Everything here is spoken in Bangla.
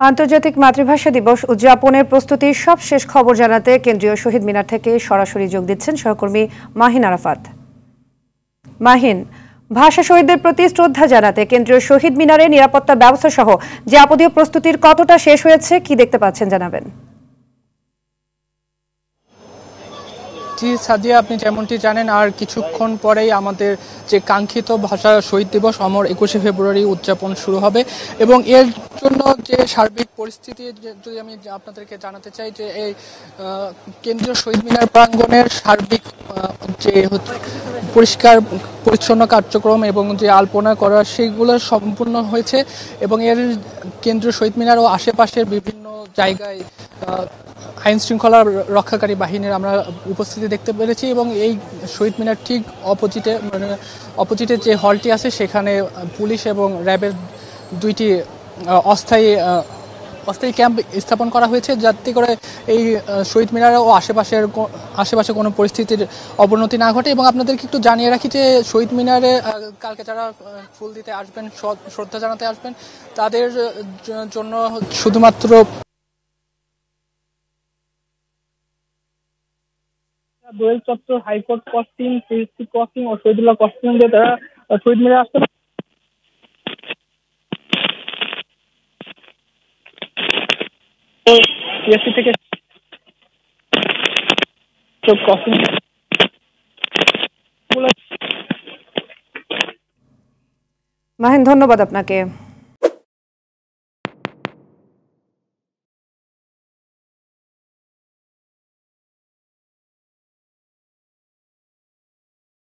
আন্তর্জাতিক মাতৃভাষা দিবস উদযাপনের প্রস্তুতির সবশেষ খবর জানাতে কেন্দ্রীয় শহীদ মিনার থেকে সরাসরি যোগ দিচ্ছেন সহকর্মী মাহিন আরাফাত। মাহিন, ভাষা শহীদদের প্রতি শ্রদ্ধা জানাতে কেন্দ্রীয় শহীদ মিনারে নিরাপত্তা ব্যবস্থা সহ যাবতীয় প্রস্তুতির কতটা শেষ হয়েছে, কি দেখতে পাচ্ছেন জানাবেন। জি সাদিয়া, আপনি যেমনটি জানেন আর কিছুক্ষণ পরেই আমাদের যে কাঙ্ক্ষিত ভাষা শহীদ দিবস অমর 21শে ফেব্রুয়ারি উদযাপন শুরু হবে এবং এর জন্য যে সার্বিক পরিস্থিতি যদি আমি আপনাদেরকে জানাতে চাই যে এই কেন্দ্রীয় শহীদ মিনার প্রাঙ্গণের সার্বিক যে পরিষ্কার পরিচ্ছন্ন কার্যক্রম এবং যে আলপনা করা সেগুলো সম্পূর্ণ হয়েছে এবং এর কেন্দ্রীয় শহীদ মিনার ও আশেপাশের বিভিন্ন জায়গায় আইন শৃঙ্খলা রক্ষাকারী বাহিনীর আমরা উপস্থিতি দেখতে পেরেছি এবং এই শহীদ মিনার ঠিক অপোজিটে যে হলটি আছে সেখানে পুলিশ এবং র্যাবের দুইটি অস্থায়ী ক্যাম্প স্থাপন করা হয়েছে, যাতে করে এই শহীদ মিনার ও আশেপাশে কোনো পরিস্থিতির অবনতি না ঘটে। এবং আপনাদেরকে একটু জানিয়ে রাখি যে শহীদ মিনারে কালকে যারা ফুল দিতে আসবেন, শ্রদ্ধা জানাতে আসবেন, তাদের জন্য শুধুমাত্র দোয়েল চত্বর, হাইকোর্ট ক্রসিং, সিএসসি ক্রসিং ও শহীদুল্লাহ ক্রসিং দিয়ে তারা শহীদ মিনারে আসতে সিএসসি থেকে ক্রসিং। মাহিন, ধন্যবাদ আপনাকে।